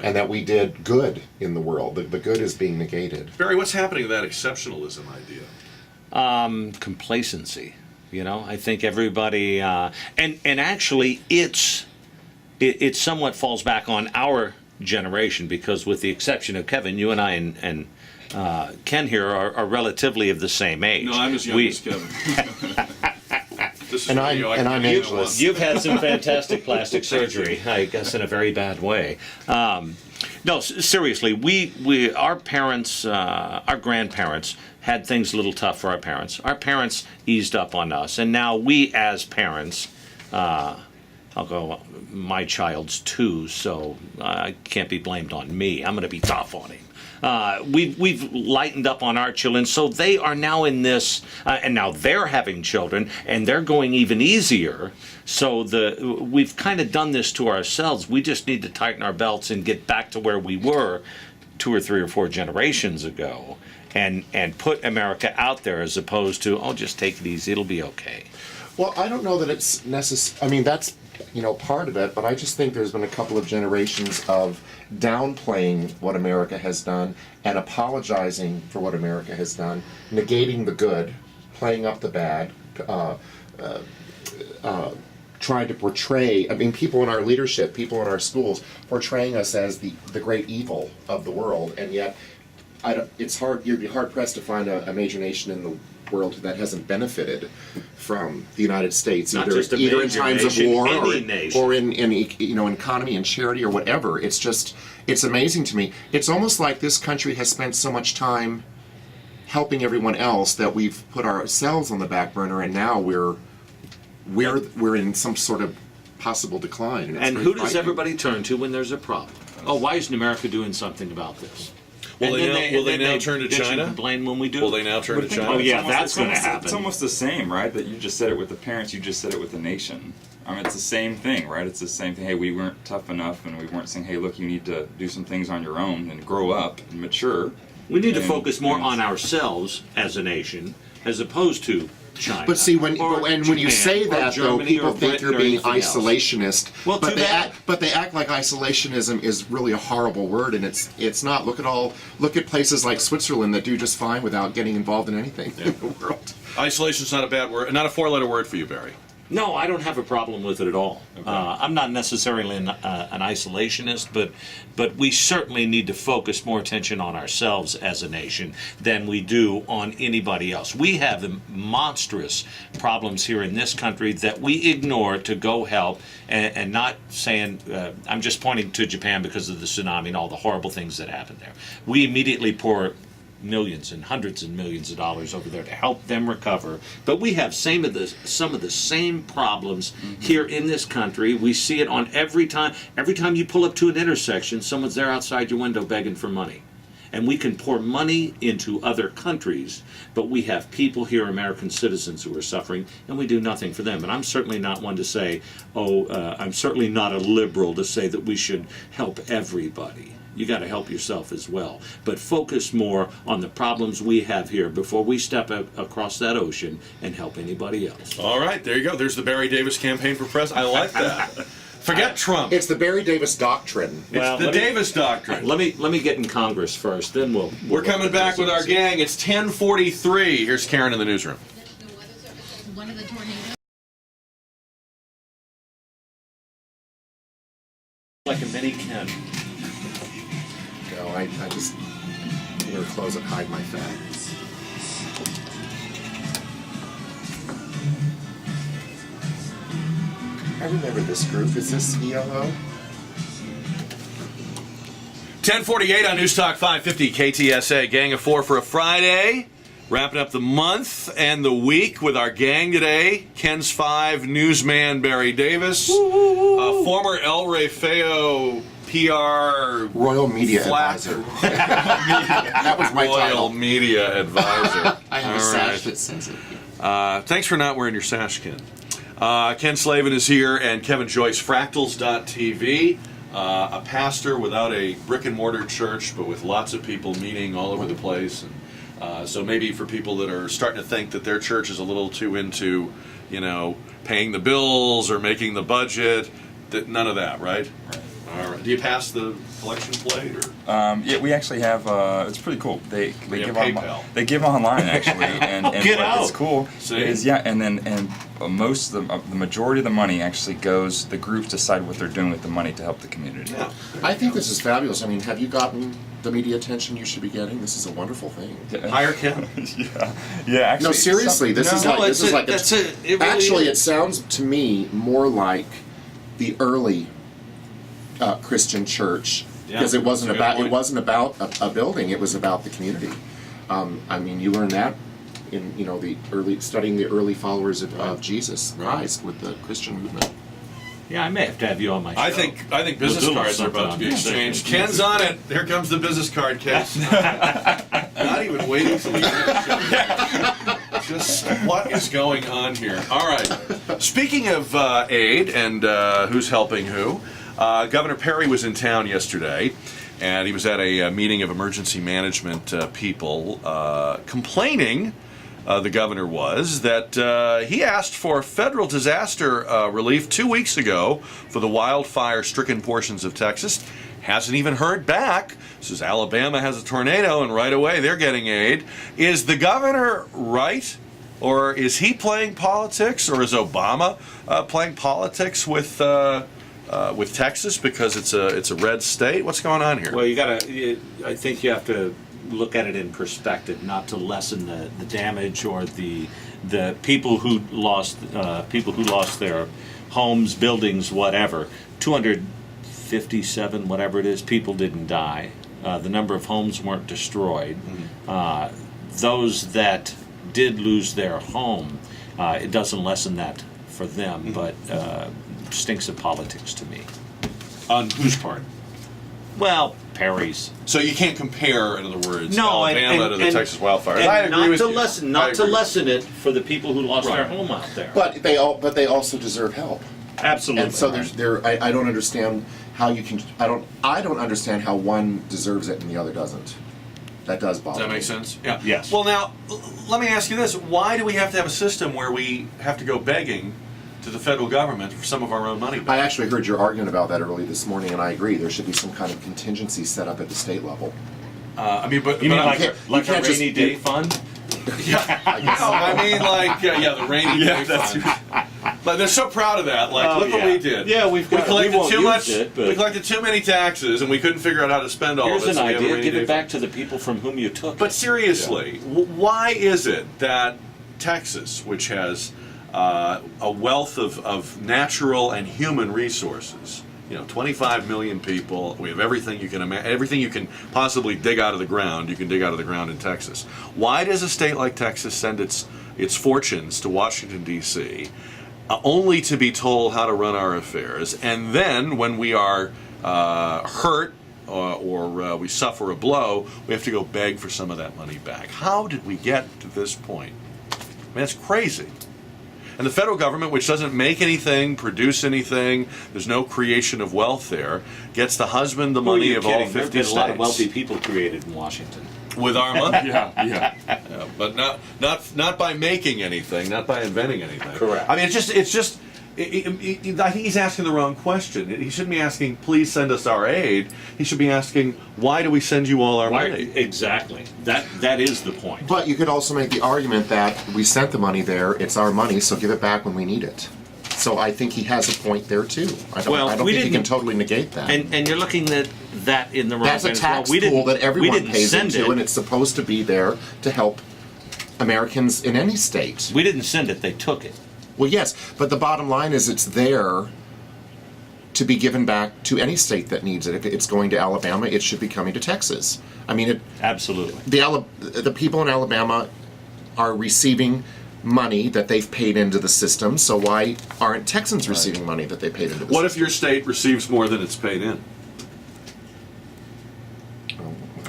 and that we did good in the world. The good is being negated. Barry, what's happening to that exceptionalism idea? Complacency. I think everybody, and actually it somewhat falls back on our generation, because with the exception of Kevin, you and I and Ken here are relatively of the same age. No, I'm as young as Kevin. And I'm ageless. You've had some fantastic plastic surgery, I guess, in a very bad way. No, seriously, our parents, our grandparents had things a little tough for our parents. Our parents eased up on us, and now we as parents, my child's 2, so I can't be blamed on me. I'm going to be tough on him. We've lightened up on our children, so they are now in this, and now they're having children, and they're going even easier. So we've kind of done this to ourselves. We just need to tighten our belts and get back to where we were 2 or 3 or 4 generations ago, and put America out there, as opposed to, just take it easy, it'll be okay. Well, I don't know that it's necessary. I mean, that's part of it, but I just think there's been a couple of generations of downplaying what America has done and apologizing for what America has done, negating the good, playing up the bad, trying to portray, people in our leadership, people in our schools, portraying us as the great evil of the world, and yet it's hard. You'd be hard pressed to find a major nation in the world that hasn't benefited from the United States, either in times of war or in economy and charity or whatever. It's amazing to me. It's almost like this country has spent so much time helping everyone else that we've put ourselves on the back burner, and now we're in some sort of possible decline. And who does everybody turn to when there's a problem? Why isn't America doing something about this? Will they now turn to China? Complain when we do. Will they now turn to China? That's going to happen. It's almost the same, right? That you just said it with the parents, you just said it with the nation. It's the same thing, right? It's the same thing. Hey, we weren't tough enough, and we weren't saying, hey, look, you need to do some things on your own and grow up and mature. We need to focus more on ourselves as a nation, as opposed to China. But see, when Japan, you say that, though, people think you're being isolationist. Well, but they act like isolationism is really a horrible word, and it's not. Look at places like Switzerland that do just fine without getting involved in anything in the world. Isolation's not a bad word, not a 4-letter word for you, Barry. No, I don't have a problem with it at all. Okay. I'm not necessarily an isolationist, but we certainly need to focus more attention on ourselves as a nation than we do on anybody else. We have monstrous problems here in this country that we ignore to go help, and not saying, I'm just pointing to Japan because of the tsunami and all the horrible things that happened there. We immediately pour millions and hundreds of millions of dollars over there to help them recover, but we have some of the same problems here in this country. We see it on every time you pull up to an intersection, someone's there outside your window begging for money. And we can pour money into other countries, but we have people here, American citizens, who are suffering, and we do nothing for them. And I'm certainly not one to say, I'm certainly not a liberal to say that we should help everybody. You got to help yourself as well. But focus more on the problems we have here before we step across that ocean and help anybody else. All right, there you go. There's the Barry Davis campaign for president. I like that. Forget Trump. It's the Barry Davis doctrine. It's the Davis doctrine. Let me get in Congress first, then we're coming back with our gang. It's 10:43. Here's Karen in the newsroom. One of the tornadoes. Like a mini Ken. No, I just wear clothes that hide my fat. I remember this group. Is this ELO? 10:48 on News Talk 550 KTSA. Gang of 4 for a Friday. Wrapping up the month and the week with our gang today. Ken's 5 newsman Barry Davis. Former El Rey Feo PR Royal Media Advisor. That was my title. Royal Media Advisor. I have a sash that says it. Thanks for not wearing your sash, Ken. Ken Slavin is here, and Kevin Joyce, Fractals.tv. A pastor without a brick and mortar church, but with lots of people meeting all over the place. And so maybe for people that are starting to think that their church is a little too into, paying the bills or making the budget, none of that, right? Right. All right. Do you pass the collection plate or? Yeah, we actually have. It's pretty cool. They We have give PayPal. they give online actually, and Get what's out. cool See? is and most of the majority of the money actually goes. The groups decide what they're doing with the money to help the community. Yeah. I think this is fabulous. I mean, have you gotten the media attention you should be getting? This is a wonderful thing. Hire Ken. Yeah. Actually, No, seriously, this is like this is like that's it. It really actually, is. it sounds to me more like the early Christian church Yeah, because it wasn't that's a good about point. it wasn't about a building. It was about the community. I mean, you learn that in the early studying the early followers of Jesus Christ with the Christian movement. Yeah, I may have to have you on my show. I think business We'll do cards are about to be something on exchanged. Ken's on it. Here comes the business card case. Not even waiting till we get the show. Just what is going on here? All right. Speaking of aid and who's helping who, Governor Perry was in town yesterday, and he was at a meeting of emergency management people complaining. The governor was that he asked for federal disaster relief 2 weeks ago for the wildfire-stricken portions of Texas. Hasn't even heard back. Says Alabama has a tornado, and right away they're getting aid. Is the governor right, or is he playing politics, or is Obama playing politics with Texas because it's a red state? What's going on here? Well, I think you have to look at it in perspective, not to lessen the damage or the people who lost their homes, buildings, whatever. 257, whatever it is, people didn't die. The number of homes weren't destroyed. Those that did lose their home, it doesn't lessen that for them, but stinks of politics to me. On whose part? Well, Perry's. So you can't compare, in other words, No, Alabama to the Texas wildfires. And I agree not with to you. lessen, I not to agree. lessen it for the people who lost their Right. home out there. But they also deserve help. Absolutely. And so I don't understand how you can. I don't understand how one deserves it and the other doesn't. That does bother Does that me. make sense? Yeah. Yes. Well, now, let me ask you this. Why do we have to have a system where we have to go begging to the federal government for some of our own money I back? actually heard your argument about that early this morning, and I agree. There should be some kind of contingency set up at the state level. I mean, but you mean but like, I'm- you a can't just- rainy day fund? Yeah, no, I mean, like, the rainy day fund. But they're so proud of that. Like, Oh, look what yeah. we did. Yeah, we've got- we collected we won't too use much. it, but- We collected too many taxes, and we couldn't figure out how to spend all Here's of it. an so we have a idea. rainy Give day it back to the people from whom you took But it. seriously, why is it that Texas, which has a wealth of natural and human resources, 25 million people, we have everything you can everything you can possibly dig out of the ground, you can dig out of the ground in Texas. Why does a state like Texas send its fortunes to Washington, D.C., only to be told how to run our affairs, and then when we are hurt or we suffer a blow, we have to go beg for some of that money back? How did we get to this point? I mean, that's crazy. And the federal government, which doesn't make anything, produce anything, there's no creation of wealth there, gets to husband the Who are money you of all kidding? 50 There've been states. a lot of wealthy people created in Washington. With our money. Yeah. Yeah, but not by making anything, not by inventing anything. Correct. I mean, it's just. I think he's asking the wrong question. He shouldn't be asking, "Please send us our aid." He should be asking, "Why do we send you all our money?" Exactly. That is the point. But you could also make the argument that we sent the money there; it's our money, so give it back when we need it. So I think he has a point there too. I don't Well, we think you can didn't- totally negate that. And you're looking at that in the wrong That's a way as well. tax We didn't- pool that we everyone didn't pays send into, it. and it's supposed to be there to help Americans in any state. We didn't send it. They took it. Well, yes, but the bottom line is it's there to be given back to any state that needs it. If it's going to Alabama, it should be coming to Texas. I mean, Absolutely. the people in Alabama are receiving money that they've paid into the system, so why aren't Texans receiving money that they paid into the What system? if your state receives more than it's paid in?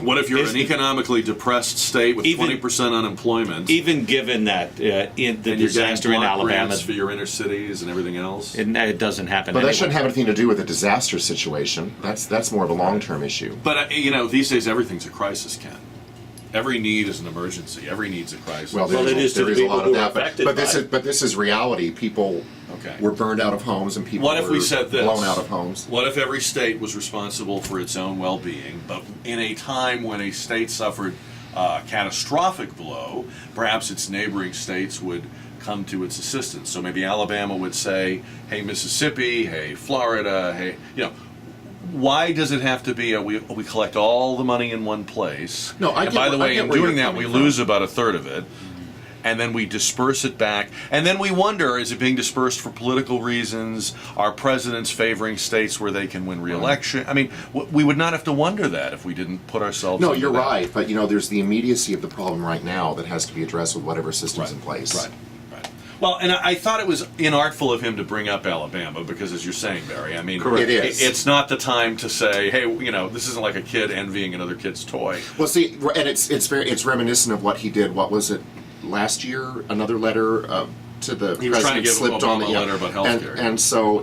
What if you're Is an the- economically depressed state with Even- 20% unemployment? Even given that in the and you're getting disaster in block Alabama, grants for your inner cities and everything else? it doesn't happen. But that anyway. shouldn't have anything to do with a disaster situation. That's more of a long-term issue. But these days everything's a crisis, Ken. Every need is an emergency. Every need's a crisis. Well, Well, it is to there the is a people lot who of are that, affected but by this it. is reality. People Okay. were burned out of homes and people What if were we said this? blown out of homes. What if every state was responsible for its own well-being, but in a time when a state suffered a catastrophic blow, perhaps its neighboring states would come to its assistance? So maybe Alabama would say, "Hey, Mississippi, hey, Florida, hey, why does it have to be we collect all the money in one place? No, I and get by the where- I way, get in where doing you're that, we coming from. lose about a third of it." And then we disperse it back. And then we wonder, is it being dispersed for political reasons? Are presidents favoring states where they can win re-election? I mean, we would not have to wonder that if we didn't put ourselves No, into you're that. right, but there's the immediacy of the problem right now that has to be addressed with whatever system's in place. Right. Well, and I thought it was inartful of him to bring up Alabama because, as you're saying, Barry, I mean, Correct. It is. It's not the time to say, hey, this isn't like a kid envying another kid's toy. Well, see, and it's reminiscent of what he did. What was it last year? Another letter to the He was trying to president give slipped on Obama the a letter about healthcare. and so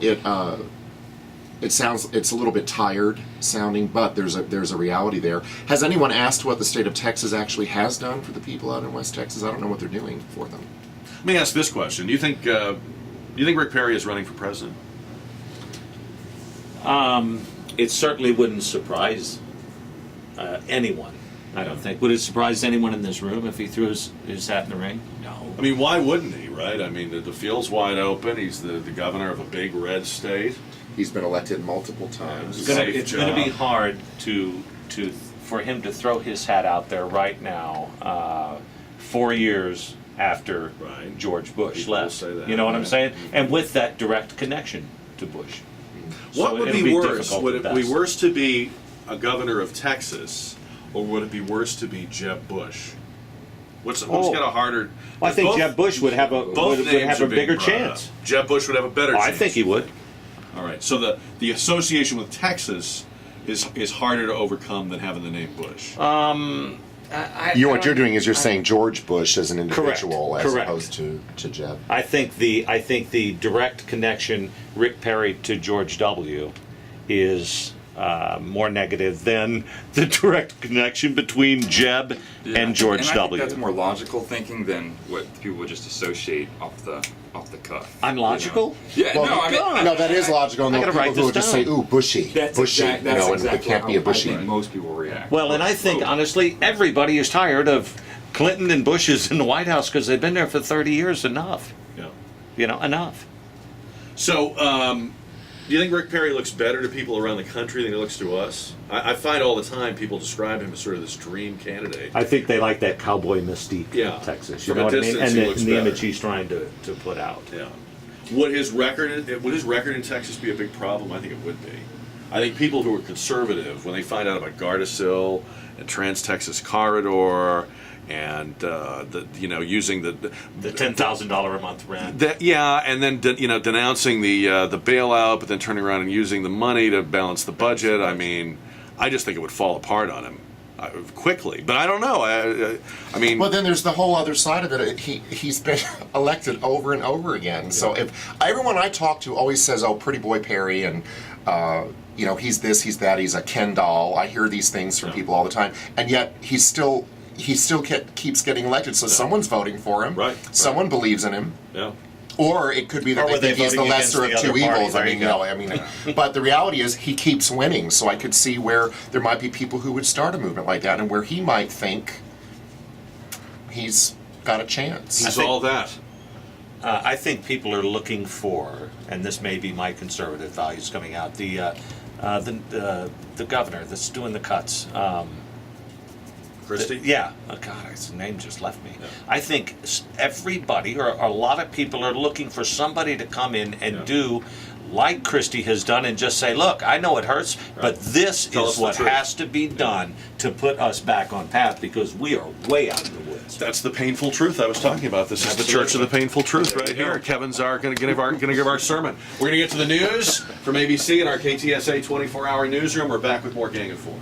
it sounds it's a little bit tired sounding, but there's a reality there. Has anyone asked what the state of Texas actually has done for the people out in West Texas? I don't know what they're doing for them. Let me ask this question: Do you think Rick Perry is running for president? It certainly wouldn't surprise anyone. I don't think. Would it surprise anyone in this room if he threw his hat in the ring? No. I mean, why wouldn't he, right? I mean, the field's wide open. He's the governor of a big red state. He's been elected multiple times. It's gonna- It's going to be hard for him to throw his hat out there right now, 4 years after Right. George Bush People will left. say that, You know what I'm right. saying? And with that direct connection to Bush. What So would it'll be worse? difficult Would at it be best. worse to be a governor of Texas, or would it be worse to be Jeb Bush? Who's got a harder? Well, I think both- Jeb Bush would have a both would names have are a being bigger brought chance. up. Jeb Bush would have a better Oh, chance. I think he would. All right. So the association with Texas is harder to overcome than having the name Bush. What you're doing is you're saying George Bush as an individual as Correct. opposed to Jeb. I think the direct connection Rick Perry to George W. is more negative than the direct connection between Jeb and George and I W. think that's more logical thinking than what people would just associate off the cuff. I'm logical? Yeah, Well, no, I mean, no, that is logical. And I there gotta are write people who would this just say, down. "Ooh, bushy, that's bushy," exact, that's and exactly it can't be a how bushy. I think most people react. Well, and I think, honestly, everybody is tired of Clinton and Bush's in the White House because they've been there for 30 years. Enough. Yeah. Enough. So, do you think Rick Perry looks better to people around the country than he looks to us? I find all the time people describe him as sort of this dream candidate. I think they like that cowboy mystique Yeah. of Texas. From You know a what I mean? distance, And he the, looks and the better. image he's trying to put out. Yeah. Would his record in Texas be a big problem? I think it would be. I think people who are conservative, when they find out about Gardasil and Trans-Texas Corridor and using The $10,000 a month rent. and then denouncing the bailout, but then turning around and using the money to balance the budget. I mean, I just think it would fall apart on him quickly. But I don't know. I mean, Well, then there's the whole other side of it. He's been elected over and over again. So if everyone I talk to always says, "Oh, pretty boy Perry," and he's this, he's that, he's a Ken doll. I hear these things from people all the time, and yet he still keeps getting elected. So someone's voting for him. Right. Someone believes in him. yeah. Or it could be that Or they were they think he's the voting lesser of against the two other party? evils. There you go. But the reality is he keeps winning. So I could see where there might be people who would start a movement like that, and where he might think he's got a chance. He's all that. I think people are looking for, and this may be my conservative values coming out, the governor that's doing the cuts. Christie? Yeah. Oh, God, his name just left me. I think everybody, or a lot of people, are looking for somebody to come in and do like Christie has done and just say, look, I know it hurts, but this Tell us is the what truth. has to be done to put us back on path because we are way out of the woods. That's the painful truth I was talking about. This is the Church of the Painful Truth right here. Kevin's going to give our sermon. We're going to get to the news from ABC and our KTSA 24-hour newsroom. We're back with more Gang of Four.